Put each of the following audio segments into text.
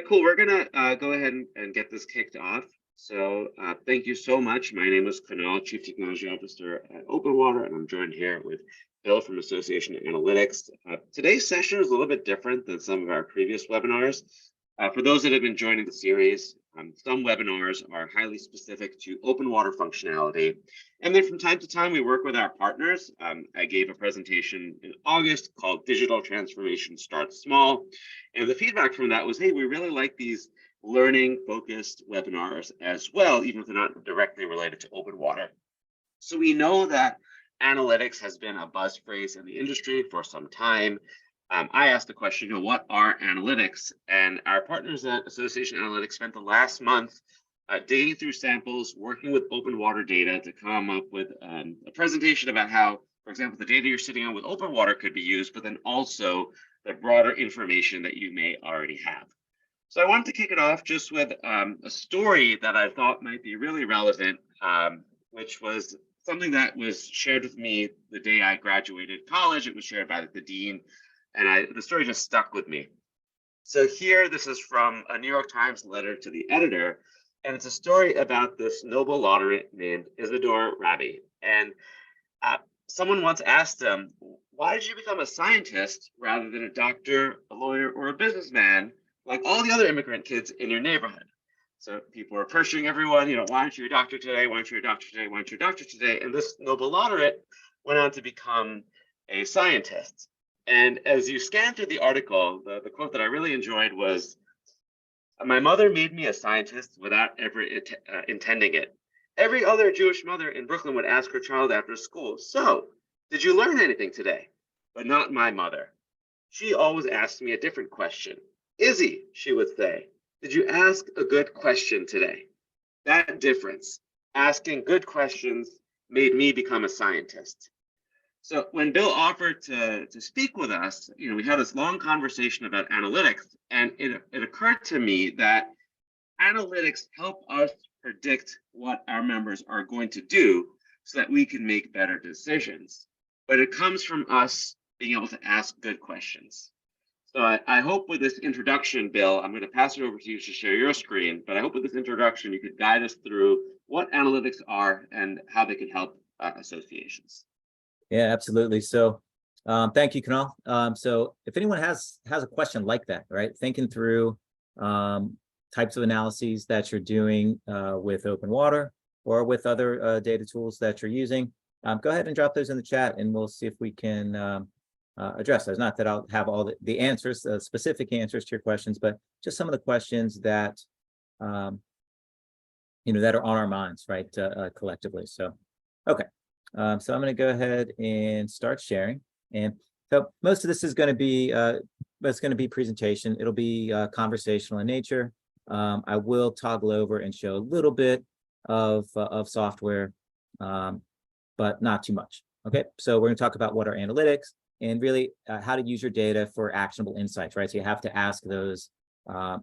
right, cool. We're gonna go ahead and get this kicked off. So thank you so much. My name is Kunal, Chief Technology Officer at Openwater, and I'm joined here with Bill from Association Analytics. Today's session is a little bit different than some of our previous webinars. For those that have been joining the series, some webinars are highly specific to open water functionality. And then from time to time, we work with our partners. I gave a presentation in August called Digital Transformation Starts Small. And the feedback from that was, hey, we really like these learning-focused webinars as well, even if they're not directly related to open water. So we know that analytics has been a buzz phrase in the industry for some time. I asked the question, what are analytics? And our partners at Association Analytics spent the last month digging through samples, working with open water data to come up with a presentation about how, for example, the data you're sitting on with open water could be used, but then also the broader information that you may already have. So I wanted to kick it off just with a story that I thought might be really relevant, which was something that was shared with me the day I graduated college. It was shared by the dean, and the story just stuck with me. So here, this is from a New York Times letter to the editor, and it's a story about this Nobel laureate named Isidore Rabi. And someone once asked him, why did you become a scientist rather than a doctor, a lawyer, or a businessman, like all the other immigrant kids in your neighborhood? So people were pressuring everyone, why aren't you a doctor today? Why aren't you a doctor today? Why aren't you a doctor today? And this Nobel laureate went on to become a scientist. And as you scan through the article, the quote that I really enjoyed was, my mother made me a scientist without ever intending it. Every other Jewish mother in Brooklyn would ask her child after school, so, did you learn anything today? But not my mother. She always asked me a different question. Izzy, she would say, did you ask a good question today? That difference, asking good questions, made me become a scientist. So when Bill offered to speak with us, we had this long conversation about analytics, and it occurred to me that analytics help us predict what our members are going to do so that we can make better decisions. But it comes from us being able to ask good questions. So I hope with this introduction, Bill, I'm going to pass it over to you to share your screen, but I hope with this introduction, you could guide us through what analytics are and how they can help associations. Yeah, absolutely. So thank you, Kunal. So if anyone has a question like that, right, thinking through types of analyses that you're doing with open water or with other data tools that you're using, go ahead and drop those in the chat and we'll see if we can address those. Not that I'll have all the answers, specific answers to your questions, but just some of the questions that that are on our minds, right, collectively. So, okay. So I'm going to go ahead and start sharing. And so most of this is going to be presentation. It'll be conversational in nature. I will toggle over and show a little bit of software, but not too much. Okay, so we're going to talk about what are analytics and really how to use your data for actionable insights, right? So you have to ask those,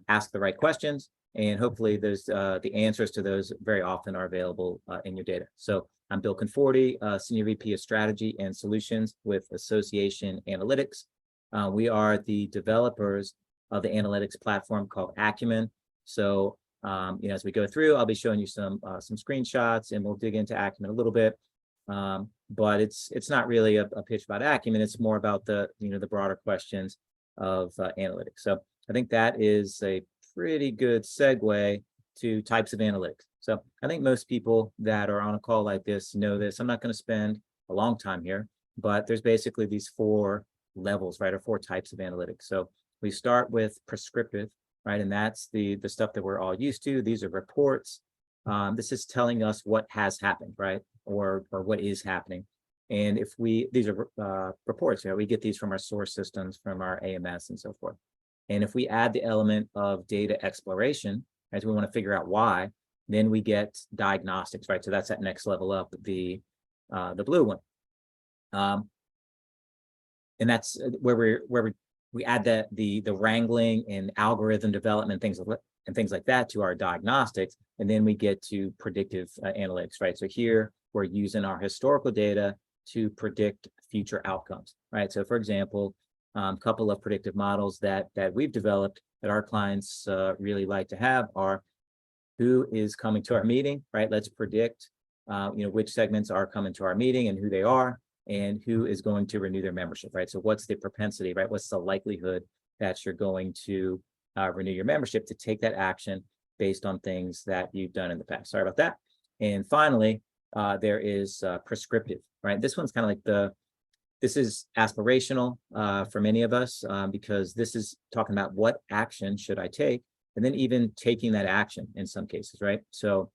ask the right questions, and hopefully those the answers to those very often are available in your data. So I'm Bill Conforti, Senior VP of Strategy and Solutions with Association Analytics. We are the developers of the analytics platform called Acumen. So as we go through, I'll be showing you some screenshots, and we'll dig into Acumen a little bit. But it's not really a pitch about Acumen. It's more about the broader questions of analytics. So I think that is a pretty good segue to types of analytics. So I think most people that are on a call like this know this. I'm not going to spend a long time here, but there's basically these 4 levels, right, or 4 types of analytics. So we start with prescriptive, right, and that's the stuff that we're all used to. These are reports. This is telling us what has happened, right, or what is happening. And if these are reports, we get these from our source systems, from our AMS and so forth. And if we add the element of data exploration, as we want to figure out why, then we get diagnostics, right? So that's that next level up, the blue one. And that's where we add the wrangling and algorithm development, things like that to our diagnostics, and then we get to predictive analytics, right? So here we're using our historical data to predict future outcomes, right? So for example, a couple of predictive models that we've developed that our clients really like to have are who is coming to our meeting, right? Let's predict, which segments are coming to our meeting and who they are, and who is going to renew their membership, right? So what's the propensity, right? What's the likelihood that you're going to renew your membership, to take that action based on things that you've done in the past. Sorry about that. And finally, there is prescriptive, right? This one's kind of like this is aspirational for many of us because this is talking about what action should I take, and then even taking that action in some cases, right? So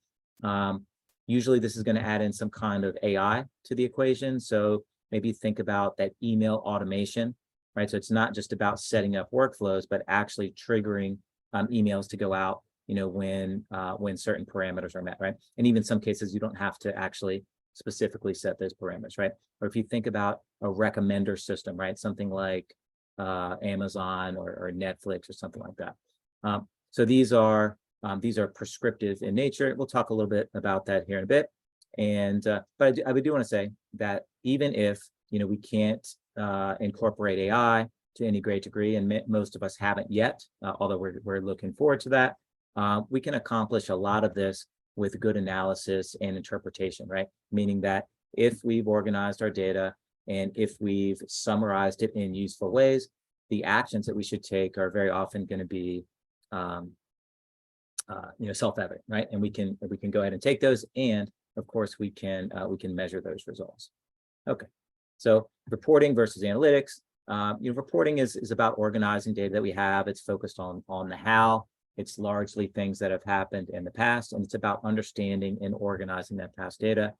usually this is going to add in some kind of AI to the equation. So maybe think about that email automation, right? So it's not just about setting up workflows, but actually triggering emails to go out, when certain parameters are met, right? And even in some cases, you don't have to actually specifically set those parameters, right? Or if you think about a recommender system, right? Something like Amazon or Netflix or something like that. So these are prescriptive in nature. We'll talk a little bit about that here in a bit. And but I do want to say that even if we can't incorporate AI to any great degree, and most of us haven't yet, although we're looking forward to that, we can accomplish a lot of this with good analysis and interpretation, right? Meaning that if we've organized our data and if we've summarized it in useful ways, the actions that we should take are very often going to be self-evident, right? And we can go ahead and take those, and of course we can measure those results. Okay, so reporting versus analytics. Reporting is about organizing data that we have. It's focused on the how. It's largely things that have happened in the past, and it's about understanding and organizing that past data.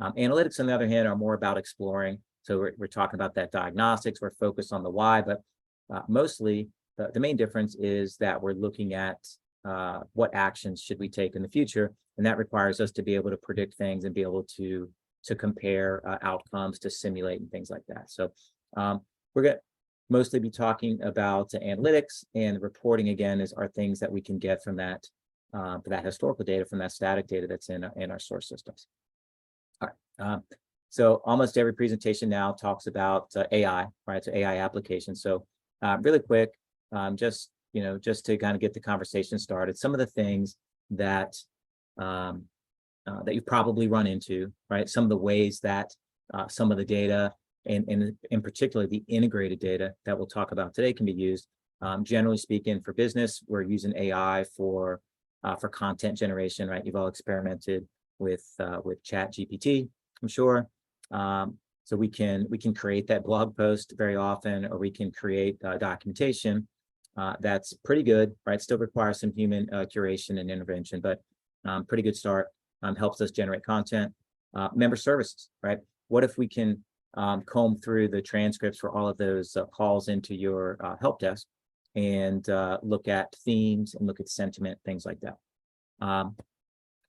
Analytics, on the other hand, are more about exploring. So we're talking about that diagnostics. We're focused on the why, but mostly the main difference is that we're looking at what actions should we take in the future, and that requires us to be able to predict things and be able to compare outcomes, to simulate and things like that. So we're going to mostly be talking about analytics, and reporting again are things that we can get from that historical data, from that static data that's in our source systems. All right. So almost every presentation now talks about AI, right? So AI applications. So really quick, just to kind of get the conversation started, some of the things that that you've probably run into, right? Some of the ways that some of the data, and in particular the integrated data that we'll talk about today, can be used. Generally speaking, for business, we're using AI for content generation, right? You've all experimented with Chat GPT, I'm sure. So we can create that blog post very often, or we can create documentation that's pretty good, right? Still requires some human curation and intervention, but pretty good start. Helps us generate content. Member services, right? What if we can comb through the transcripts for all of those calls into your help desk and look at themes and look at sentiment, things like that.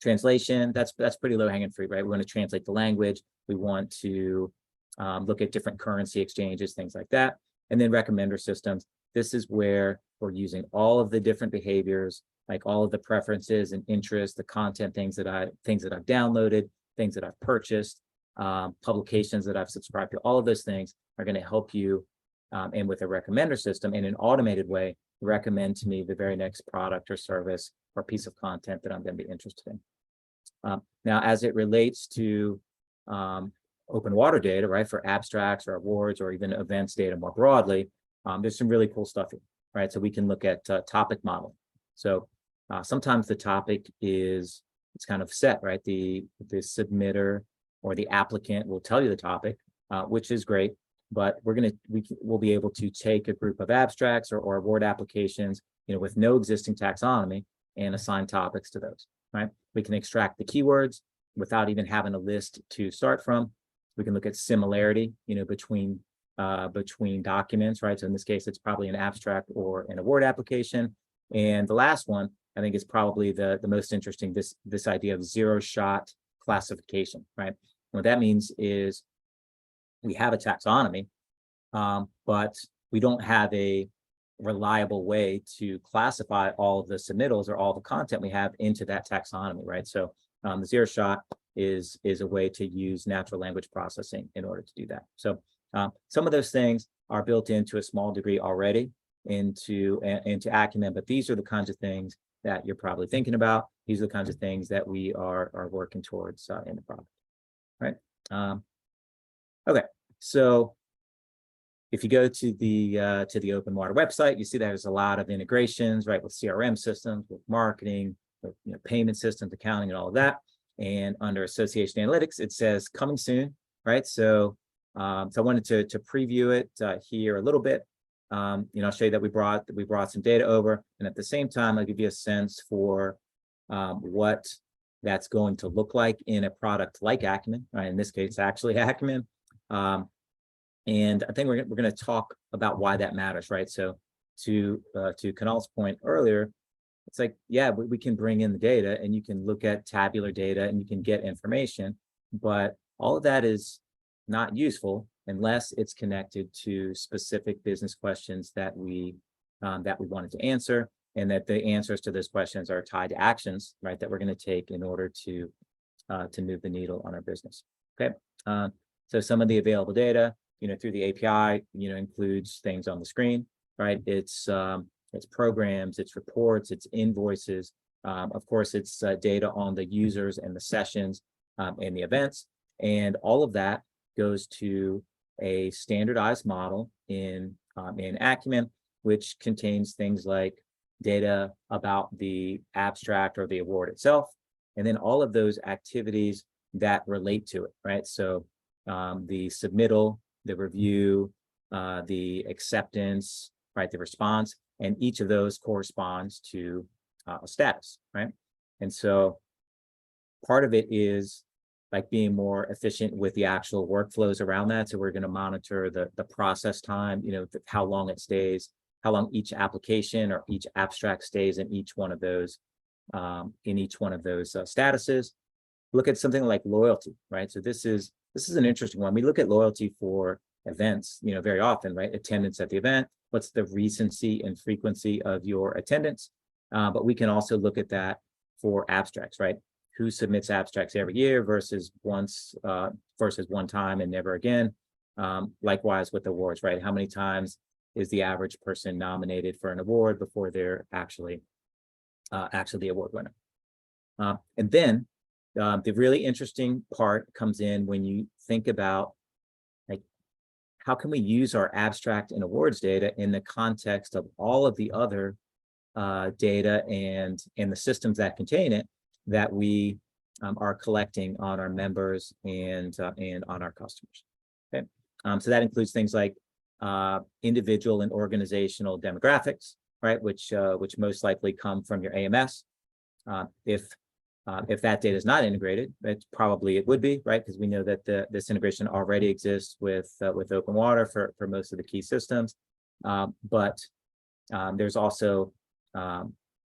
Translation, that's pretty low hanging fruit, right? We want to translate the language. We want to look at different currency exchanges, things like that. And then recommender systems. This is where we're using all of the different behaviors, like all of the preferences and interests, the content, things that I've downloaded, things that I've purchased, publications that I've subscribed to. All of those things are going to help you, and with a recommender system in an automated way, recommend to me the very next product or service or piece of content that I'm going to be interested in. Now, as it relates to open water data, right, for abstracts or awards or even events data more broadly, there's some really cool stuff here, right? So we can look at topic modeling. So sometimes the topic it's kind of set, right? The submitter or the applicant will tell you the topic, which is great, but we'll be able to take a group of abstracts or award applications, with no existing taxonomy, and assign topics to those, right? We can extract the keywords without even having a list to start from. We can look at similarity, between documents, right? So in this case, it's probably an abstract or an award application. And the last one, I think, is probably the most interesting, this idea of zero-shot classification, right? What that means is we have a taxonomy, but we don't have a reliable way to classify all of the submittals or all the content we have into that taxonomy, right? So the zero shot is a way to use natural language processing in order to do that. So some of those things are built into a small degree already. into Acumen, but these are the kinds of things that you're probably thinking about. These are the kinds of things that we are working towards in the product, right? Okay, so if you go to the Open Water website, you see there's a lot of integrations, right, with CRM systems, with marketing, with, payment systems, accounting, and all of that. And under Association Analytics, it says coming soon, right? So, so I wanted to preview it here a little bit. I'll show you that we brought some data over, and at the same time, I'll give you a sense for what that's going to look like in a product like Acumen, right? In this case, actually Acumen. And I think we're going to talk about why that matters, right? So to Kunal's point earlier, it's like, yeah, we can bring in the data and you can look at tabular data and you can get information, but all of that is not useful unless it's connected to specific business questions that we wanted to answer, and that the answers to those questions are tied to actions, right, that we're going to take in order to move the needle on our business. Okay, so some of the available data, through the API, includes things on the screen, right? It's programs, it's reports, it's invoices. Of course, it's data on the users and the sessions and the events, and all of that goes to a standardized model in Acumen, which contains things like data about the abstract or the award itself, and then all of those activities that relate to it, right? So the submittal, the review, the acceptance, right, the response, and each of those corresponds to a status, right? And so part of it is like being more efficient with the actual workflows around that. So we're going to monitor the process time, how long it stays, how long each application or each abstract stays in each one of those statuses. Look at something like loyalty, right? So this is an interesting one. We look at loyalty for events, very often, right? Attendance at the event. What's the recency and frequency of your attendance? But we can also look at that for abstracts, right? Who submits abstracts every year versus one time and never again. Likewise with awards, right? How many times is the average person nominated for an award before they're actually the award winner? And then the really interesting part comes in when you think about, like, how can we use our abstract and awards data in the context of all of the other data and the systems that contain it that we are collecting on our members and on our customers. Okay, so that includes things like individual and organizational demographics, right? Which most likely come from your AMS. If that data is not integrated, it would be, right? Because we know that this integration already exists with Open Water for most of the key systems. But there's also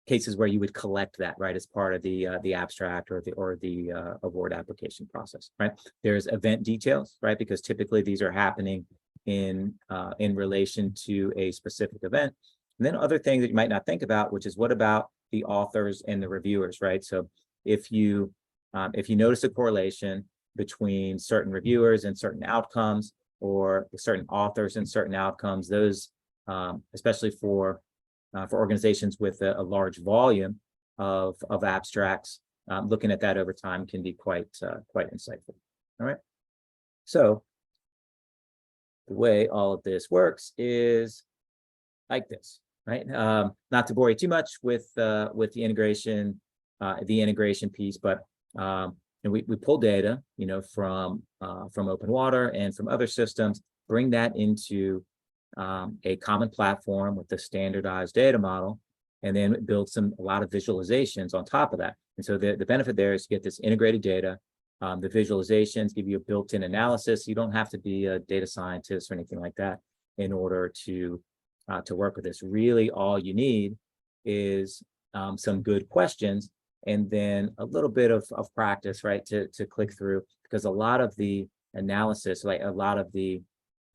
cases where you would collect that, right, as part of the abstract or the award application process, right? There's event details, right, because typically these are happening in relation to a specific event. And then other things that you might not think about, which is what about the authors and the reviewers, right? So if you notice a correlation between certain reviewers and certain outcomes, or certain authors and certain outcomes, those especially for organizations with a large volume of abstracts, looking at that over time can be quite insightful. All right. So the way all of this works is like this, right? Not to bore you too much with the integration piece, but we pull data, from Open Water and from other systems, bring that into a common platform with the standardized data model, and then build a lot of visualizations on top of that. And so the benefit there is to get this integrated data. The visualizations give you a built-in analysis. You don't have to be a data scientist or anything like that in order to work with this. Really, all you need is some good questions and then a little bit of practice, right, to click through, because a lot of the analysis, like a lot of the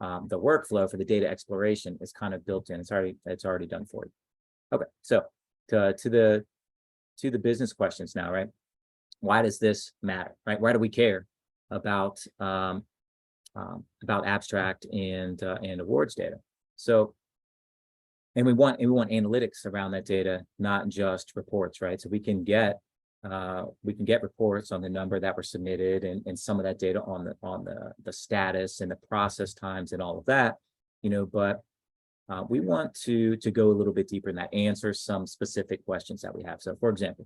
workflow for the data exploration is kind of built in. It's already done for you. Okay, so to the business questions now, right? Why does this matter, right? Why do we care about abstract and awards data? So And we want analytics around that data, not just reports, right? So we can get reports on the number that were submitted and some of that data on the status and the process times and all of that, but we want to go a little bit deeper in that, answer some specific questions that we have. So for example,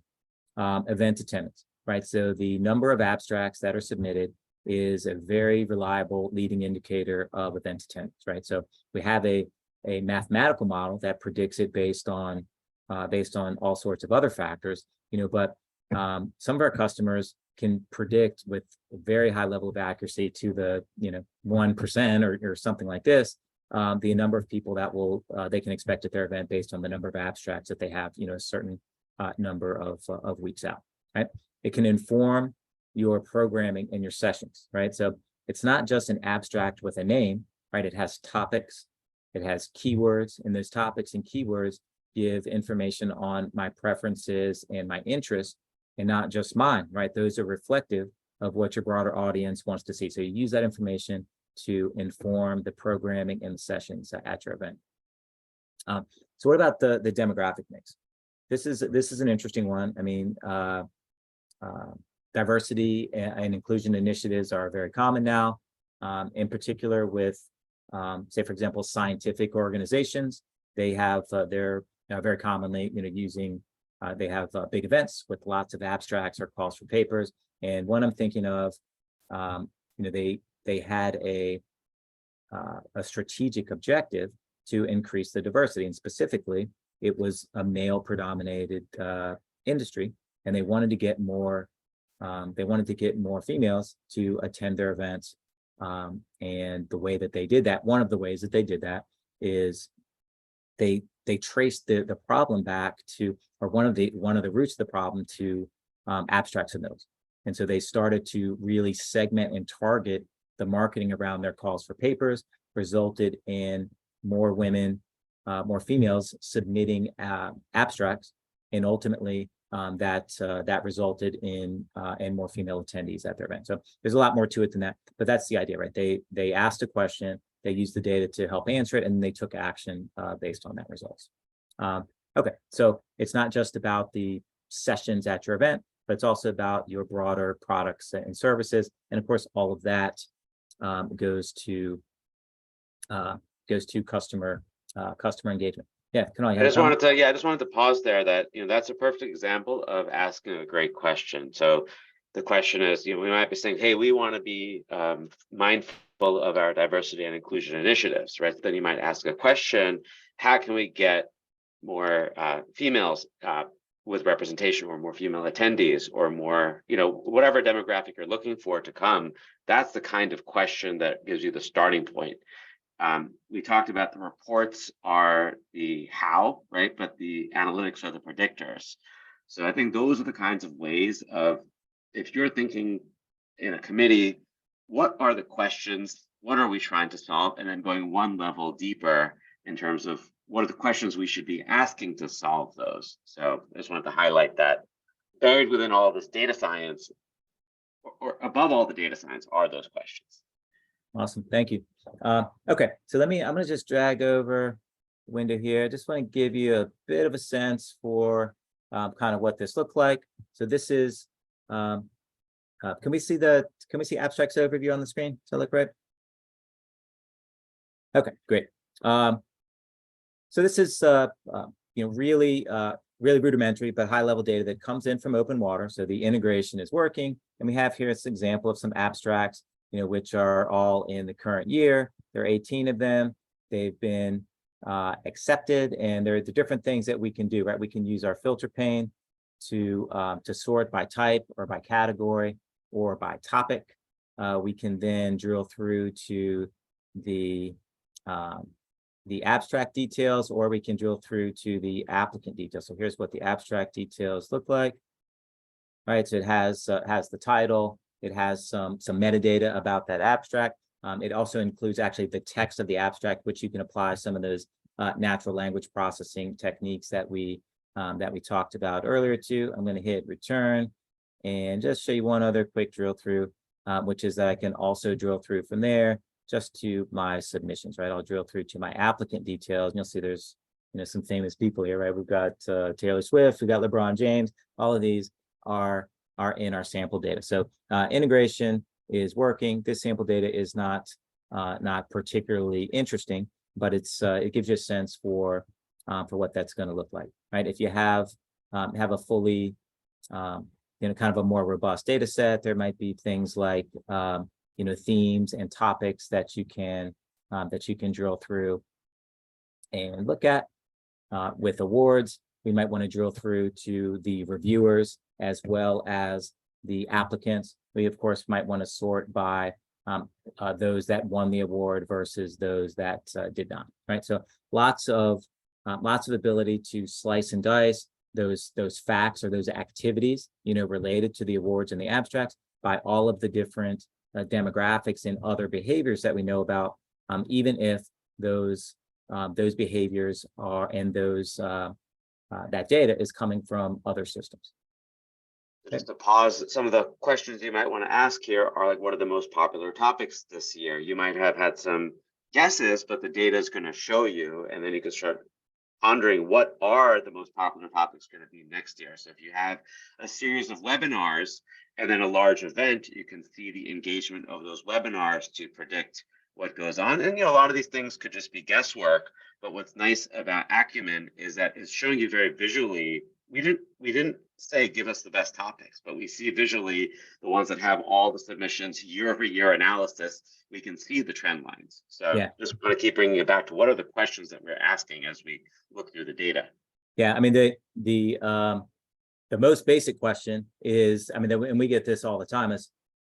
event attendance, right? So the number of abstracts that are submitted is a very reliable leading indicator of event attendance, right? So we have a mathematical model that predicts it based on all sorts of other factors, but some of our customers can predict with a very high level of accuracy to the 1% or something like this, the number of people that they can expect at their event based on the number of abstracts that they have, a certain number of weeks out, right? It can inform your programming and your sessions, right? So it's not just an abstract with a name, right? It has topics, it has keywords, and those topics and keywords give information on my preferences and my interests, and not just mine, right? Those are reflective of what your broader audience wants to see. So you use that information to inform the programming and the sessions at your event. So what about the demographic mix? This is an interesting one. I mean, diversity and inclusion initiatives are very common now, in particular with, say, for example, scientific organizations. They have they're very commonly, using they have big events with lots of abstracts or calls for papers. And one I'm thinking of, they had a strategic objective to increase the diversity, and specifically, it was a male-predominated industry, and they wanted to get more. They wanted to get more females to attend their events, and the way that they did that, one of the ways that they did that, is they traced the problem back to, or one of the roots of the problem to abstracts and those. And so they started to really segment and target the marketing around their calls for papers, resulted in more women, more females submitting abstracts, and ultimately that resulted in more female attendees at their event. So there's a lot more to it than that, but that's the idea, right? They asked a question, they used the data to help answer it, and they took action based on that results. Okay, so it's not just about the sessions at your event, but it's also about your broader products and services, and of course, all of that goes to customer engagement. Yeah, Kunal, I just wanted to pause there. That that's a perfect example of asking a great question. So the question is, we might be saying, hey, we want to be mindful of our diversity and inclusion initiatives, right? Then you might ask a question: how can we get more females with representation, or more female attendees, or more, whatever demographic you're looking for to come? That's the kind of question that gives you the starting point. We talked about the reports are the how, right? But the analytics are the predictors. So I think those are the kinds of ways of, if you're thinking in a committee, what are the questions? What are we trying to solve? And then going one level deeper in terms of what are the questions we should be asking to solve those. So I just wanted to highlight that buried within all of this data science, or above all the data science, are those questions. Awesome, thank you. Okay, so I'm going to just drag over the window here. I just want to give you a bit of a sense for kind of what this looked like. So this is, can we see abstracts overview on the screen? Does that look right? Okay, great. So this is really rudimentary but high level data that comes in from open water. So the integration is working, and we have here this example of some abstracts, which are all in the current year. There are 18 of them. They've been accepted, and there are the different things that we can do, right? We can use our filter pane to sort by type or by category or by topic. We can then drill through to the abstract details, or we can drill through to the applicant details. So here's what the abstract details look like. All right, so it has the title. It has some metadata about that abstract. It also includes actually the text of the abstract, which you can apply some of those natural language processing techniques that we talked about earlier too. I'm going to hit return and just show you one other quick drill through, which is that I can also drill through from there just to my submissions, right? I'll drill through to my applicant details, and you'll see there's some famous people here, right? We've got Taylor Swift, we've got LeBron James. All of these are in our sample data. So integration is working. This sample data is not particularly interesting, but it gives you a sense for what that's going to look like, right? If you have a fully kind of a more robust data set, there might be things like themes and topics that you can drill through and look at. With awards, we might want to drill through to the reviewers as well as the applicants. We, of course, might want to sort by those that won the award versus those that did not, right? So lots of ability to slice and dice those facts or those activities, related to the awards and the abstracts by all of the different demographics and other behaviors that we know about, even if those behaviors are and that data is coming from other systems. Just to pause, some of the questions you might want to ask here are like, what are the most popular topics this year? You might have had some guesses, but the data is going to show you, and then you can start pondering what are the most popular topics going to be next year. So if you have a series of webinars and then a large event, you can see the engagement of those webinars to predict what goes on. And a lot of these things could just be guesswork, but what's nice about Acumen is that it's showing you very visually. We didn't say give us the best topics, but we see visually the ones that have all the submissions, year-over-year analysis. We can see the trend lines. So yeah, just want to keep bringing it back to what are the questions that we're asking as we look through the data. Yeah, I mean the most basic question is, and we get this all the time,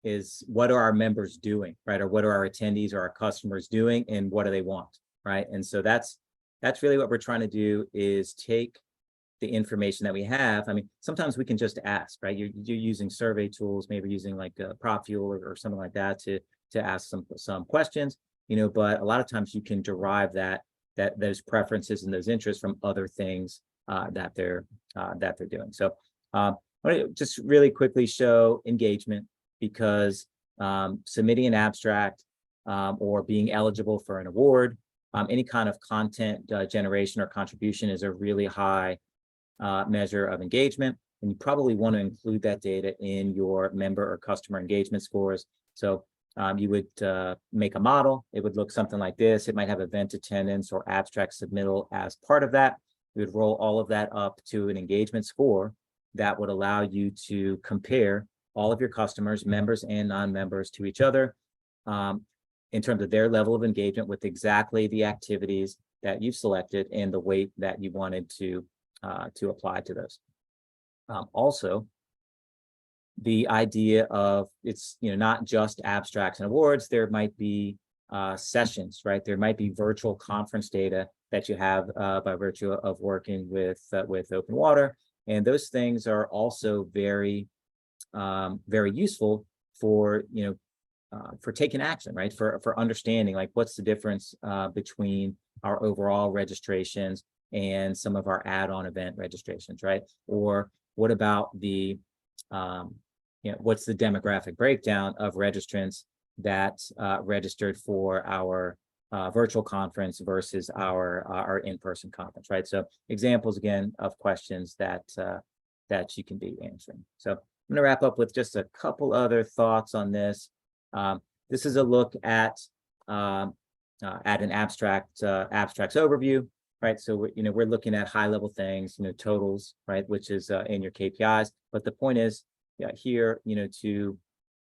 is what are our members doing, right? Or what are our attendees or our customers doing, and what do they want, right? And so that's really what we're trying to do, is take the information that we have. Sometimes we can just ask, right? You're using survey tools, maybe using like PropFuel or something like that to ask some questions, but a lot of times you can derive those preferences and those interests from other things that they're doing. So I want to just really quickly show engagement, because submitting an abstract or being eligible for an award, any kind of content generation or contribution is a really high measure of engagement, and you probably want to include that data in your member or customer engagement scores. So you would make a model. It would look something like this. It might have event attendance or abstract submittal as part of that. You would roll all of that up to an engagement score that would allow you to compare all of your customers, members and non-members, to each other in terms of their level of engagement with exactly the activities that you've selected and the weight that you wanted to apply to those. Also, the idea of it's not just abstracts and awards. There might be sessions, right? There might be virtual conference data that you have by virtue of working with Open Water, and those things are also very useful for taking action, right? For understanding like what's the difference between our overall registrations and some of our add-on event registrations, right? Or what about the what's the demographic breakdown of registrants that registered for our virtual conference versus our in-person conference, right? So examples again of questions that you can be answering. So I'm going to wrap up with just a couple other thoughts on this. This is a look at an abstracts overview, right? So we're looking at high-level things, totals, right, which is in your KPIs. But the point is, here, to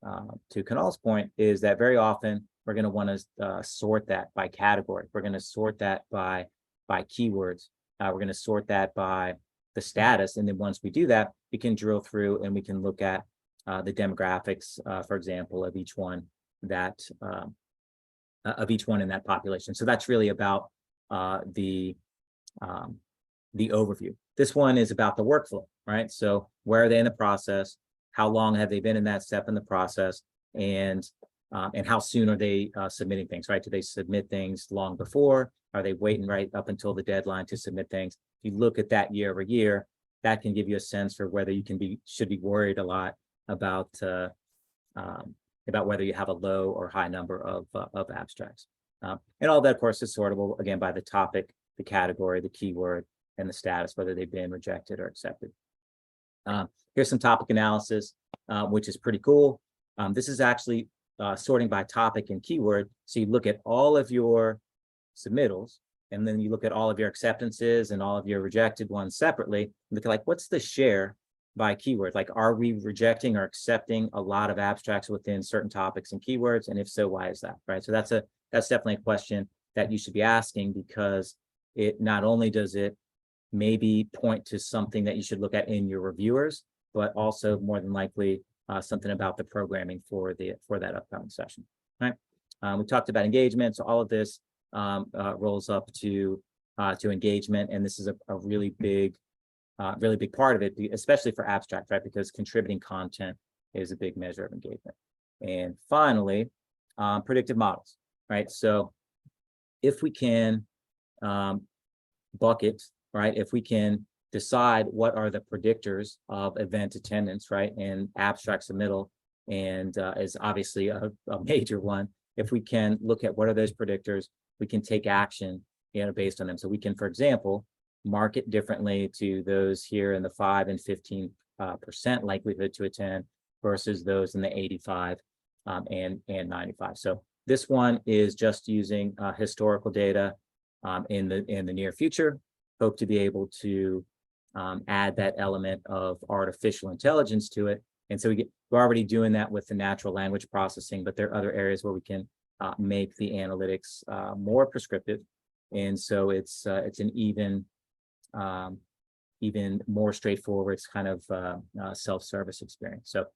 Kunal's point, is that very often we're going to want to sort that by category. We're going to sort that by keywords. We're going to sort that by the status, and then once we do that, we can drill through and we can look at the demographics, for example, of each one in that population. So that's really about the overview. This one is about the workflow, right? So where are they in the process? How long have they been in that step in the process? And how soon are they submitting things, right? Do they submit things long before? Are they waiting right up until the deadline to submit things? If you look at that year over year, that can give you a sense for whether you should be worried a lot about whether you have a low or high number of abstracts. And all that, of course, is sortable again by the topic the category, the keyword, and the status, whether they've been rejected or accepted. Here's some topic analysis, which is pretty cool. This is actually sorting by topic and keyword. So you look at all of your submittals, and then you look at all of your acceptances and all of your rejected ones separately. Look at like, what's the share by keyword? Like, are we rejecting or accepting a lot of abstracts within certain topics and keywords? And if so, why is that, right? So that's definitely a question that you should be asking, because it not only does it maybe point to something that you should look at in your reviewers, but also more than likely something about the programming for that upcoming session, right? We talked about engagement, so all of this rolls up to engagement, and this is a really big part of it, especially for abstract, right? Because contributing content is a big measure of engagement. And finally, predictive models, right? So if we can bucket, right? If we can decide what are the predictors of event attendance, right? And abstract submittal, and is obviously a major one. If we can look at what are those predictors, we can take action, based on them. So we can, for example, mark it differently to those here in the 5 and 15% likelihood to attend versus those in the 85 and 95. So this one is just using historical data in the near future. Hope to be able to add that element of artificial intelligence to it. And so we're already doing that with the natural language processing, but there are other areas where we can make the analytics more prescriptive. And so it's an even more straightforward, it's kind of self-service experience. So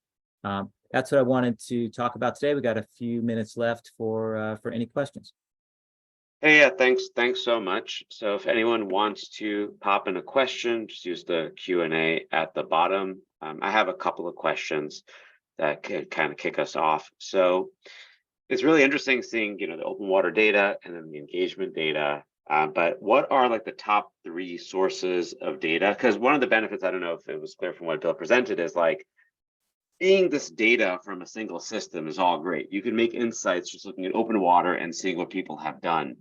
that's what I wanted to talk about today. We got a few minutes left for any questions. Hey, yeah, thanks so much. So if anyone wants to pop in a question, just use the Q&A at the bottom. I have a couple of questions that could kind of kick us off. So it's really interesting seeing, the open water data and then the engagement data. But what are like the top 3 sources of data? Because one of the benefits, I don't know if it was clear from what Bill presented, is like seeing this data from a single system is all great. You can make insights just looking at open water and seeing what people have done.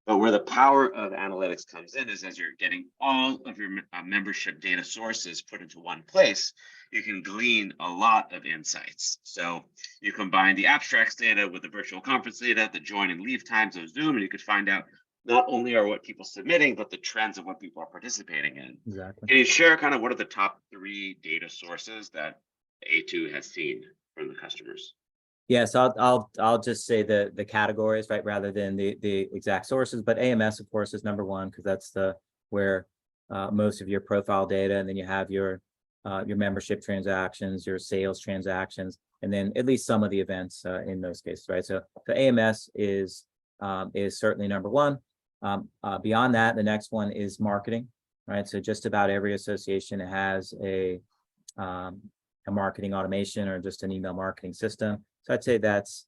But where the power of analytics comes in is as you're getting all of your membership data sources put into one place, you can glean a lot of insights. So you combine the abstracts data with the virtual conference data, the join and leave times of Zoom, and you could find out not only are what people submitting, but the trends of what people are participating in. Exactly. Can you share kind of what are the top 3 data sources that A2 has seen from the customers? Yeah, so I'll just say the categories, right, rather than the exact sources. But AMS, of course, is number 1, because that's where most of your profile data, and then you have your membership transactions, your sales transactions, and then at least some of the events in most cases, right? So the AMS is certainly number 1. Beyond that, the next one is marketing, right? So just about every association has a marketing automation or just an email marketing system. So I'd say that's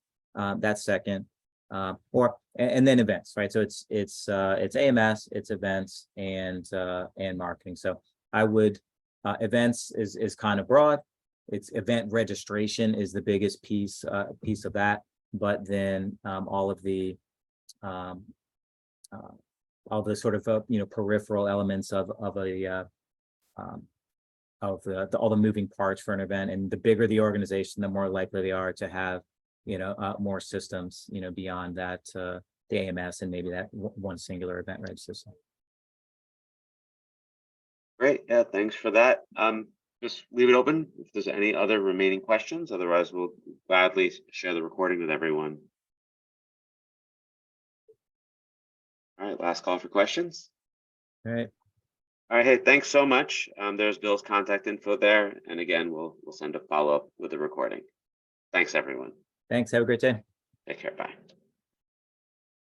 second, and then events, right? So it's AMS, it's events, and marketing. So I would events is kind of broad. It's event registration is the biggest piece of that, but then all the sort of peripheral elements of all the moving parts for an event. And the bigger the organization, the more likely they are to have more systems beyond that, the AMS and maybe that one singular event reg system. Great, yeah, thanks for that. Just leave it open if there's any other remaining questions. Otherwise, we'll gladly share the recording with everyone. All right, last call for questions. All right. All right, hey, thanks so much. There's Bill's contact info there. And again, we'll send a follow-up with the recording. Thanks, everyone. Thanks. Have a great day. Take care. Bye.